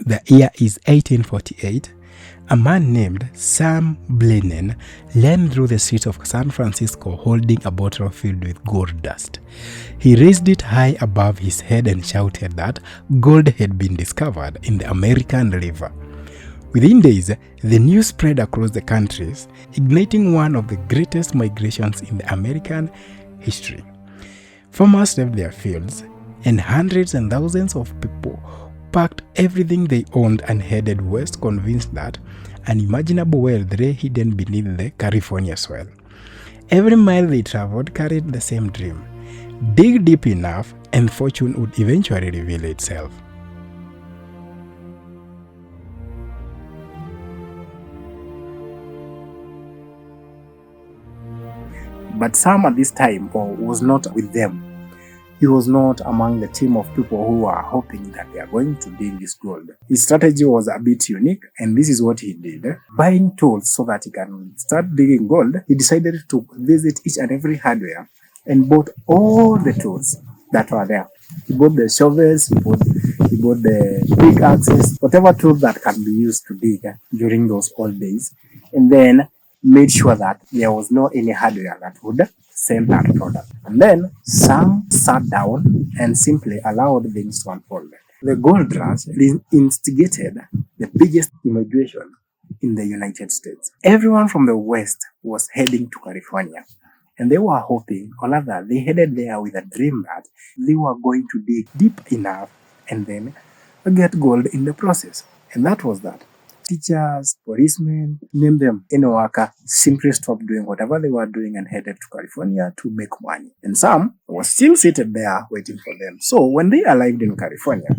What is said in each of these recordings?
The year is 1848. A man named Sam Blenheim ran through the streets of San Francisco holding a bottle filled with gold dust. He raised it high above his head and shouted that gold had been discovered in the American River. Within days, the news spread across the countries, igniting one of the greatest migrations in the American history. Farmers left their fields, and hundreds and thousands of people packed everything they owned and headed west, convinced that unimaginable wealth lay hidden beneath the California soil. Every mile they traveled carried the same dream: dig deep enough and fortune would eventually reveal itself. But Sam at this time was not with them. He was not among the team of people who were hoping that they are going to dig this gold. His strategy was a bit unique, and this is what he did. Buying tools so that he can start digging gold, he decided to visit each and every hardware and bought all the tools that were there. He bought the shovels, he bought the pickaxes, whatever tool that can be used to dig during those old days, and then made sure that there was no any hardware that would sell that product. And then Sam sat down and simply allowed things to unfold. The gold rush instigated the biggest immigration in the United States. Everyone from the West was heading to California, and they were hoping, or rather, they headed there with a dream that they were going to dig deep enough and then get gold in the process. And that was that. Teachers, policemen, name them, any worker, simply stopped doing whatever they were doing and headed to California to make money. And Sam was still seated there waiting for them. So when they arrived in California,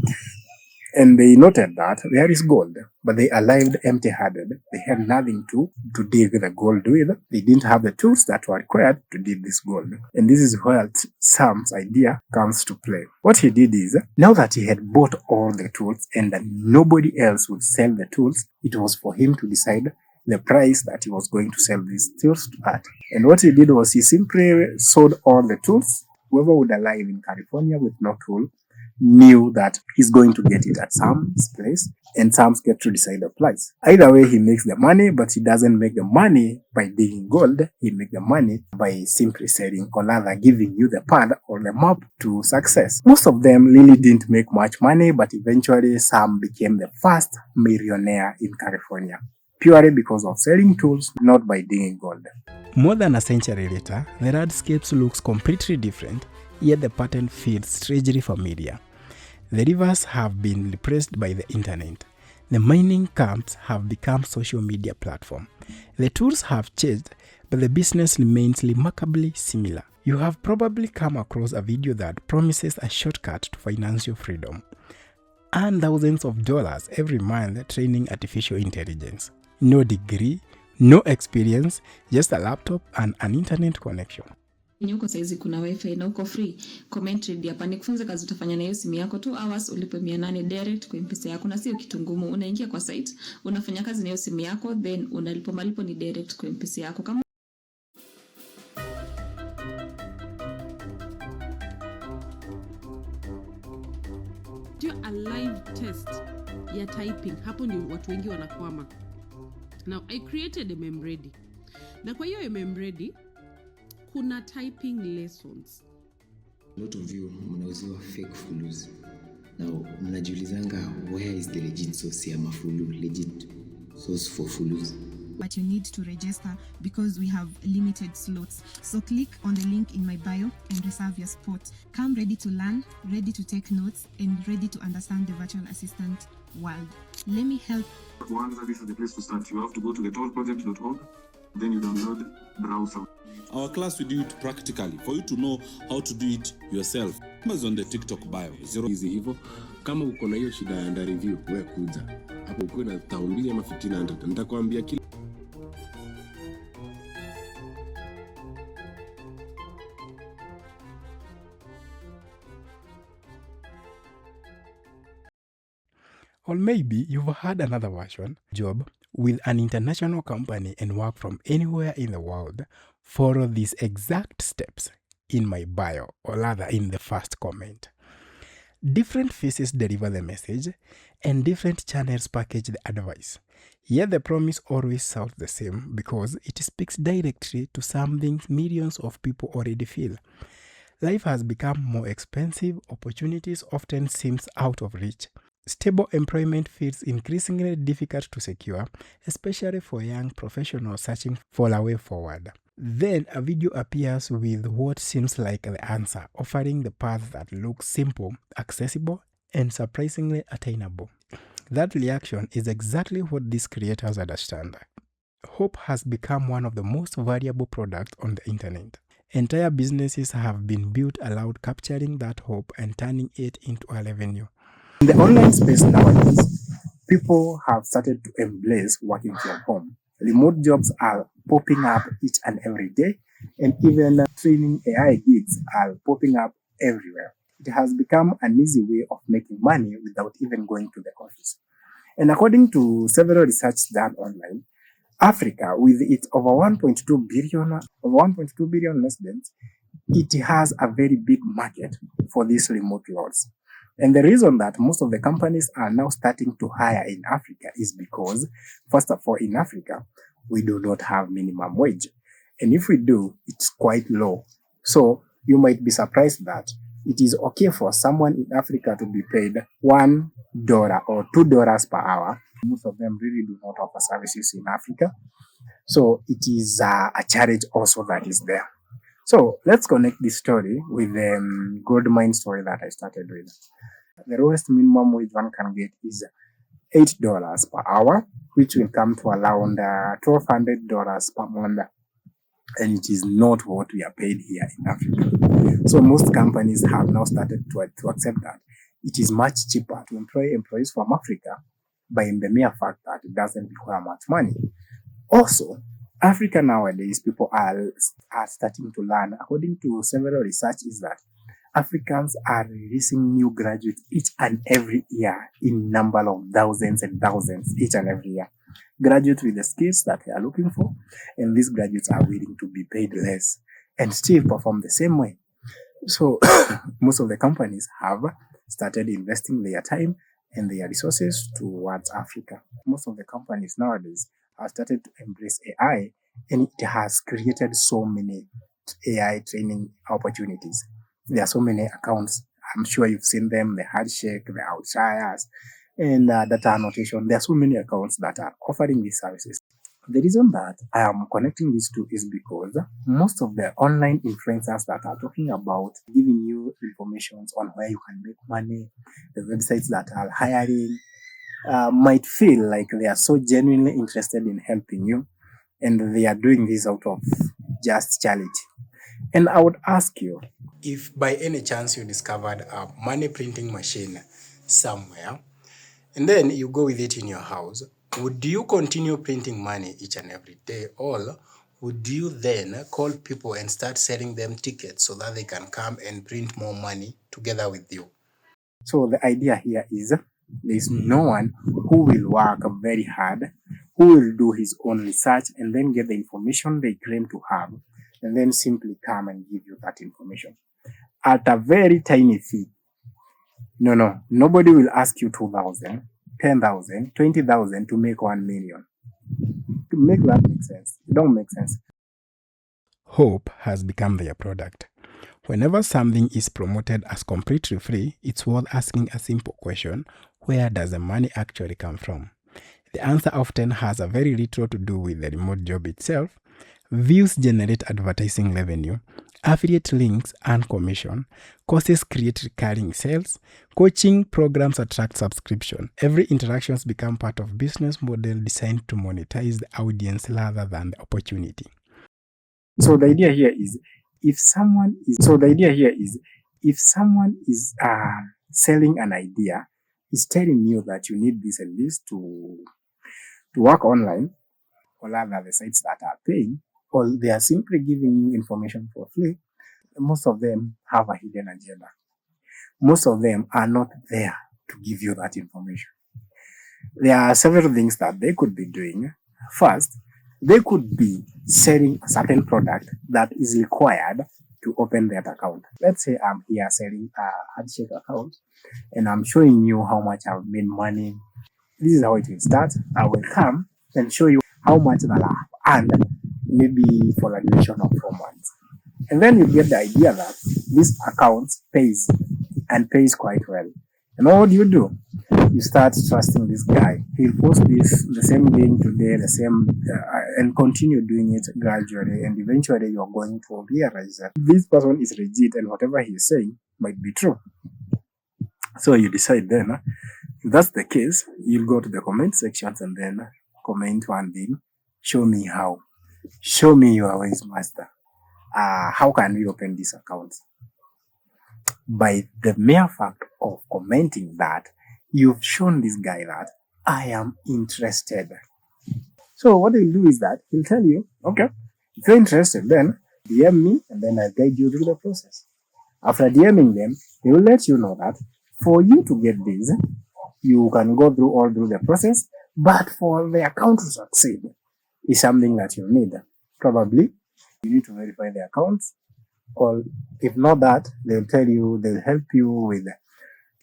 and they noted that there is gold, but they arrived empty-handed. They had nothing to dig the gold with. They didn't have the tools that were required to dig this gold. And this is where Sam's idea comes to play. What he did is, now that he had bought all the tools and that nobody else would sell the tools, it was for him to decide the price that he was going to sell these tools at. And what he did was he simply sold all the tools. Whoever would arrive in California with no tool knew that he's going to get it at Sam's place, and Sam's get to decide the price. Either way, he makes the money, but he doesn't make the money by digging gold. He makes the money by simply selling, or rather giving you the path or the map to success. Most of them really didn't make much money, but eventually Sam became the first millionaire in California, purely because of selling tools, not by digging gold. More than a century later, the landscape looks completely different, yet the pattern feels strangely familiar. The rivers have been replaced by the internet. The mining camps have become social media platforms. The tools have changed, but the business remains remarkably similar. You have probably come across a video that promises a shortcut to financial freedom. Earn thousands of dollars every month training artificial intelligence. No degree, no experience, just a laptop and an internet connection. Nyuko saizi kuna wifi na uko free. Comment read hapa nikufunze kazi utafanya na hiyo simu yako 2 hours ulipe 800 direct kwa M-Pesa yako, na sio kitu ngumu. Unaingia kwa site, unafanya kazi na hiyo simu yako, then unalipa malipo ni direct kwa M-Pesa yako. Kama do a live test ya typing, hapo ndio watu wengi wanakwama. Now I created a memready. Na kwa hiyo memready kuna typing lessons. A lot of you mnauziwa fake fulus. Now mnajiulizanga, where is the legit source ya mafulu, legit source for fulus? But you need to register because we have limited slots. So click on the link in my bio and reserve your spot. Come ready to learn, ready to take notes, and ready to understand the virtual assistant world. Let me help. This is the place to start. You have to go to getallproject.org, then you download browser. Our class, we do it practically for you to know how to do it yourself. It's on the TikTok bio. Easy hivyo. Kama uko na hiyo shida ya under review, wewe kuja. Hapo uko na 1000 ama 1500. Nitakwambia kila Or maybe you've had another version, job with an international company and work from anywhere in the world. Follow these exact steps in my bio, or rather in the first comment. Different faces deliver the message, and different channels package the advice. Yet the promise always sounds the same because it speaks directly to something millions of people already feel. Life has become more expensive, opportunities often seem out of reach. Stable employment feels increasingly difficult to secure, especially for young professionals searching for a way forward. Then a video appears with what seems like the answer, offering the path that looks simple, accessible, and surprisingly attainable. That reaction is exactly what these creators understand. Hope has become one of the most valuable products on the internet. Entire businesses have been built around capturing that hope and turning it into a revenue. In the online space nowadays, people have started to embrace working from home. Remote jobs are popping up each and every day, and even training AI gigs are popping up everywhere. It has become an easy way of making money without even going to the office. And according to several research done online, Africa, with its over 1.2 billion residents, it has a very big market for these remote roles. And the reason that most of the companies are now starting to hire in Africa is because, first of all, in Africa, we do not have minimum wage. And if we do, it's quite low. So you might be surprised that it is okay for someone in Africa to be paid $1 or $2 per hour. Most of them really do not offer services in Africa. So it is a challenge also that is there. So let's connect this story with the gold mine story that I started with. The lowest minimum wage one can get is $8 per hour, which will come to around $1,200 per month. And it is not what we are paid here in Africa. So most companies have now started to accept that it is much cheaper to employ employees from Africa by the mere fact that it doesn't require much money. Also, Africa nowadays, people are starting to learn, according to several research, is that Africans are releasing new graduates each and every year in number of thousands and thousands each and every year. Graduates with the skills that they are looking for, and these graduates are willing to be paid less and still perform the same way. So most of the companies have started investing their time and their resources towards Africa. Most of the companies nowadays have started to embrace AI, and it has created so many AI training opportunities. There are so many accounts. I'm sure you've seen them, the Handshake, the Outliers, and data annotation. There are so many accounts that are offering these services. The reason that I am connecting these two is because most of the online influencers that are talking about giving you information on where you can make money, the websites that are hiring, might feel like they are so genuinely interested in helping you, and they are doing this out of just charity. And I would ask you, if by any chance you discovered a money printing machine somewhere, and then you go with it in your house, would you continue printing money each and every day, or would you then call people and start selling them tickets so that they can come and print more money together with you? So the idea here is there is no one who will work very hard, who will do his own research and then get the information they claim to have, and then simply come and give you that information at a very tiny fee. No, nobody will ask you 2,000, 10,000, 20,000 to make 1 million. To make that make sense, it don't make sense. Hope has become their product. Whenever something is promoted as completely free, it's worth asking a simple question: where does the money actually come from? The answer often has a very little to do with the remote job itself. Views generate advertising revenue, affiliate links earn commission, courses create recurring sales, coaching programs attract subscription. Every interactions become part of business model designed to monetize the audience rather than the opportunity. So the idea here is, if someone is selling an idea, is telling you that you need this and this to work online, or rather the sites that are paying, or they are simply giving you information for free, most of them have a hidden agenda. Most of them are not there to give you that information. There are several things that they could be doing. First, they could be selling a certain product that is required to open that account. Let's say I'm here selling a handshake account and I'm showing you how much I've made money. This is how it will start. I will come and show you how much that I've earned, maybe for a duration of 4 months. And then you get the idea that this account pays and pays quite well. And what do? You start trusting this guy. He'll post the same thing today, and continue doing it gradually. And eventually you're going to realize that this person is legit and whatever he's saying might be true. So you decide then, if that's the case, you'll go to the comment sections and then comment one thing. Show me how. Show me your ways, master. How can we open this account? By the mere fact of commenting that, you've shown this guy that I am interested. So what he'll do is that he'll tell you, okay, if you're interested, then DM me and then I'll guide you through the process. After DMing them, they will let you know that for you to get this, you can go through the process, but for the account to succeed is something that you need. Probably you need to verify the accounts, or if not that, they'll help you with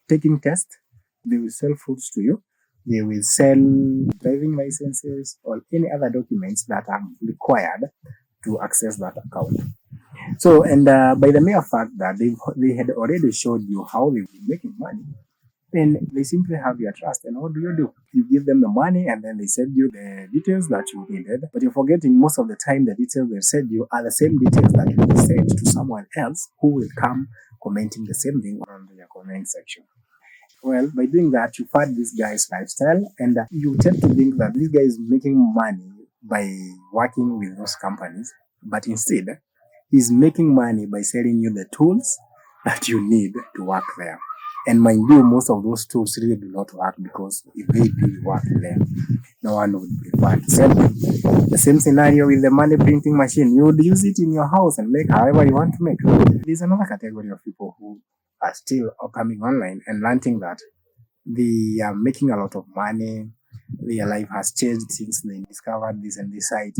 taking tests. They will sell foods to you. They will sell driving licenses or any other documents that are required to access that account. So, and by the mere fact that they had already showed you how they've been making money, then they simply have your trust. And what do? You give them the money and then they send you the details that you needed. But you're forgetting most of the time the details they send you are the same details that you will send to someone else who will come commenting the same thing on your comment section. Well, by doing that, you fund this guy's lifestyle, and you tend to think that this guy is making money by working with those companies, but instead, he's making money by selling you the tools that you need to work there. And mind you, most of those tools really do not work, because if they do work there, no one would prefer to sell them. The same scenario with the money printing machine. You would use it in your house and make however you want to make. There's another category of people who are still coming online and learning that they are making a lot of money. Their life has changed since they discovered this and this site.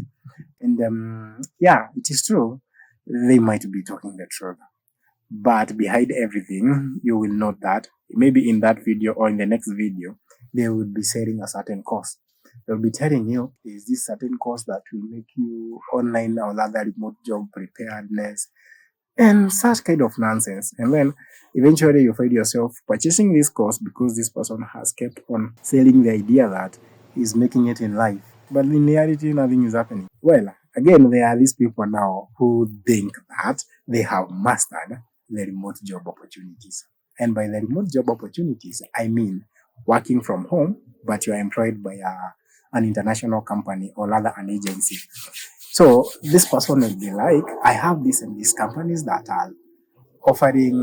And yeah, it is true. They might be talking the truth. But behind everything, you will note that maybe in that video or in the next video, they will be selling a certain course. They'll be telling you, there's this certain course that will make you online or other remote job preparedness and such kind of nonsense. And then eventually you find yourself purchasing this course because this person has kept on selling the idea that he's making it in life. But in reality, nothing is happening. Well, again, there are these people now who think that they have mastered the remote job opportunities. And by the remote job opportunities, I mean working from home, but you are employed by an international company or rather an agency. So this person will be like, I have this and these companies that are offering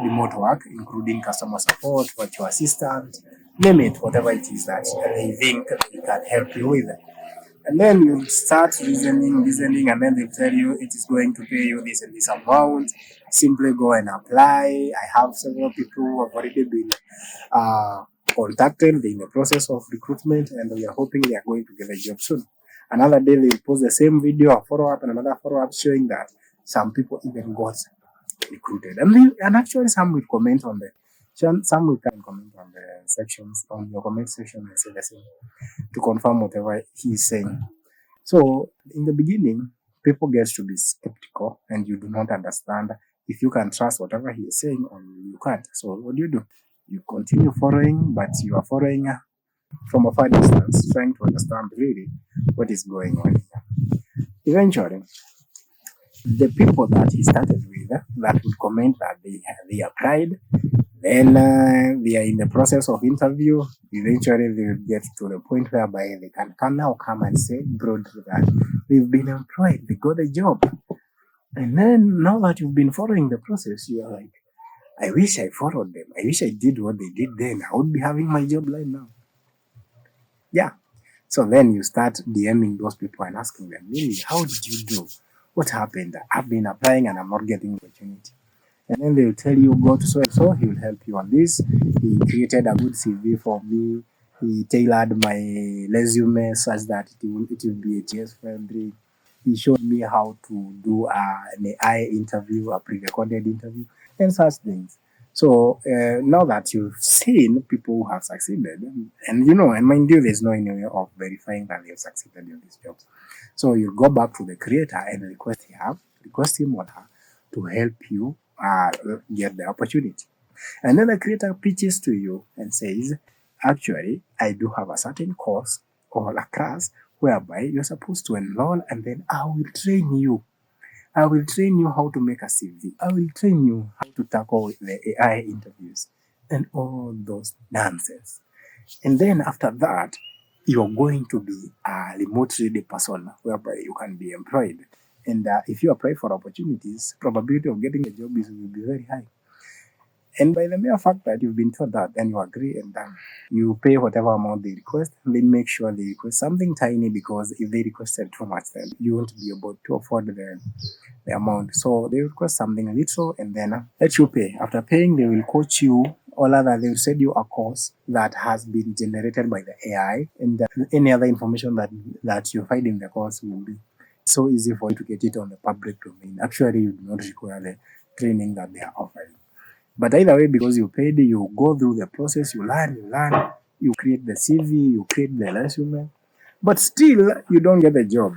remote work, including customer support, virtual assistant, name it, whatever it is that they think they can help you with. And then you start listening, and then they tell you it is going to pay you this and this amount. Simply go and apply. I have several people who have already been contacted. They're in the process of recruitment, and we are hoping they are going to get a job soon. Another day they will post the same video, a follow-up and another follow-up, showing that some people even got recruited. And actually some will comment on some will come comment on the sections, on your comment section, and say the same to confirm whatever he's saying. So in the beginning, people get to be skeptical and you do not understand if you can trust whatever he is saying or you can't. So what do? You continue following, but you are following from a far distance, trying to understand really what is going on here. Eventually, the people that he started with that would comment that they applied, then they are in the process of interview. Eventually, they will get to the point whereby they can come and say broadly that they've been employed, they got a job. And then now that you've been following the process, you are like, I wish I followed them. I wish I did what they did then. I would be having my job right now. Yeah. So then you start DMing those people and asking them, really, how did you do? What happened? I've been applying and I'm not getting opportunity. And then they'll tell you, go to so and so, he will help you on this. He created a good CV for me. He tailored my resume such that it will be ATS friendly. He showed me how to do an AI interview, a pre-recorded interview, and such things. So now that you've seen people who have succeeded, and and mind you, there's no any way of verifying that they've succeeded in these jobs. So you go back to the creator and request him or her to help you get the opportunity. And then the creator pitches to you and says, actually, I do have a certain course or a class whereby you're supposed to enroll, and then I will train you. I will train you how to make a CV. I will train you how to tackle the AI interviews and all those nonsense. And then after that, you're going to be a remote ready person whereby you can be employed. And if you apply for opportunities, probability of getting a job will be very high. And by the mere fact that you've been told that, then you agree and you pay whatever amount they request. They make sure they request something tiny, because if they requested too much, then you won't be able to afford the amount. So they request something little and then let you pay. After paying, they will coach you, or rather they will send you a course that has been generated by the AI, and any other information that you find in the course will be so easy for you to get it on the public domain. Actually, you do not require the training that they are offering. But either way, because you paid, you go through the process, you learn, you create the CV, you create the resume, but still you don't get the job.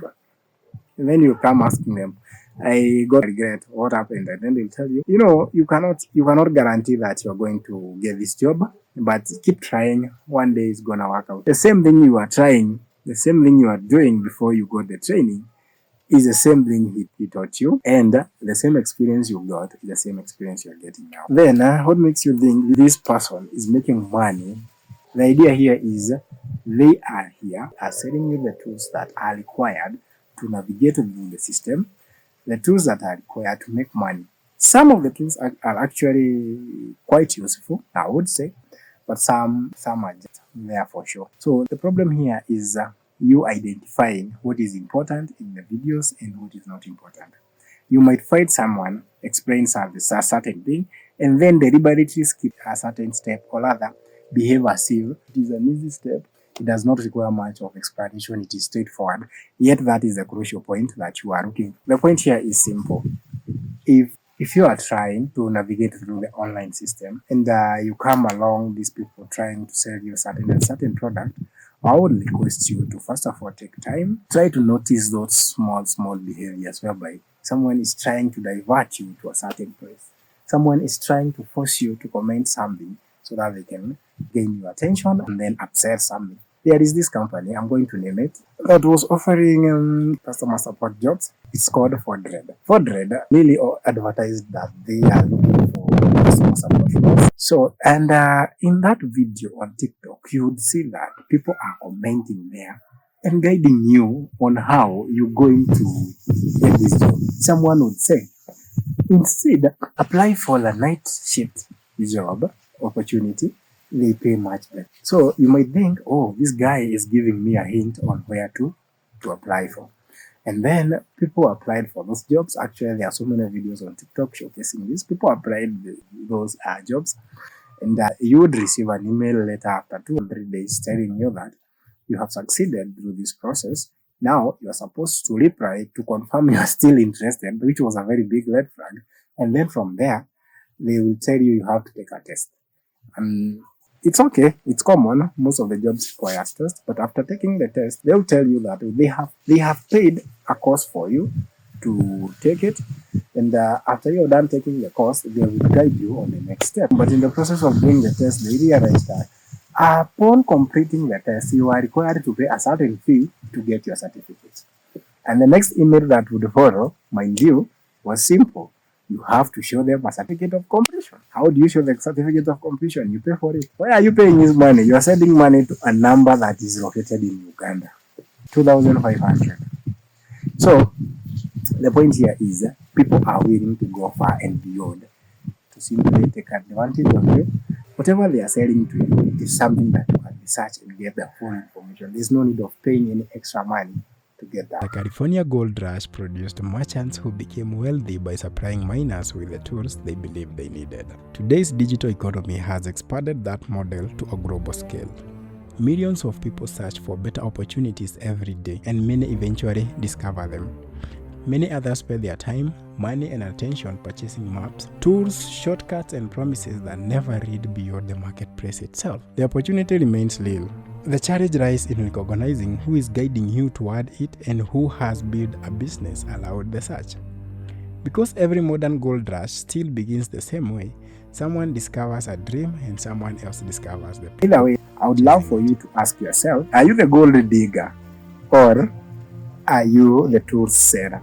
And then you come asking them, I got regret, what happened? And then they'll tell you, you cannot guarantee that you're going to get this job, but keep trying. One day it's gonna work out. The same thing you are trying, the same thing you are doing before you got the training is the same thing he taught you, and the same experience you got is the same experience you're getting now. Then what makes you think this person is making money? The idea here is they are selling you the tools that are required to navigate within the system, the tools that are required to make money. Some of the tools are actually quite useful, I would say, but some are just there for sure. So the problem here is you identifying what is important in the videos and what is not important. You might find someone explains a certain thing and then deliberately skip a certain step, or rather behave as if it is an easy step. It does not require much of explanation. It is straightforward. Yet that is the crucial point that you are looking for. The point here is simple. If you are trying to navigate through the online system and you come along these people trying to sell you a certain product, I would request you to first of all take time, try to notice those small behaviors whereby someone is trying to divert you to a certain place. Someone is trying to force you to comment something so that they can gain your attention and then upsell something. There is this company, I'm going to name it, that was offering customer support jobs. It's called Fordred. Fordred really advertised that they are looking for customer support roles. So, and in that video on TikTok, you would see that people are commenting there and guiding you on how you're going to get this job. Someone would say, instead, apply for a night shift job opportunity. They pay much better. So you might think, oh, this guy is giving me a hint on where to apply for. And then people applied for those jobs. Actually, there are so many videos on TikTok showcasing this. People applied those jobs, and you would receive an email later after 2 or 3 days telling you that you have succeeded through this process. Now you are supposed to reply to confirm you are still interested, which was a very big red flag. And then from there, they will tell you have to take a test. And it's okay. It's common. Most of the jobs require a test, but after taking the test, they'll tell you that they have paid a course for you to take it, and after you're done taking the course, they will guide you on the next step. But in the process of doing the test, they realize that upon completing the test, you are required to pay a certain fee to get your certificate. And the next email that would follow, mind you, was simple. You have to show them a certificate of completion. How do you show the certificate of completion? You pay for it. Why are you paying this money? You are sending money to a number that is located in Uganda. 2,500. So the point here is people are willing to go far and beyond to simply take advantage of you. Whatever they are selling to you is something that you can research and get the full information. There's no need of paying any extra money to get that. The California Gold Rush produced merchants who became wealthy by supplying miners with the tools they believed they needed. Today's digital economy has expanded that model to a global scale. Millions of people search for better opportunities every day, and many eventually discover them. Many others spend their time, money, and attention purchasing maps, tools, shortcuts, and promises that never read beyond the marketplace itself. The opportunity remains little. The challenge lies in recognizing who is guiding you toward it and who has built a business allowed the search. Because every modern gold rush still begins the same way, someone discovers a dream and someone else discovers the Either way, I would love for you to ask yourself, are you the gold digger or are you the tool seller?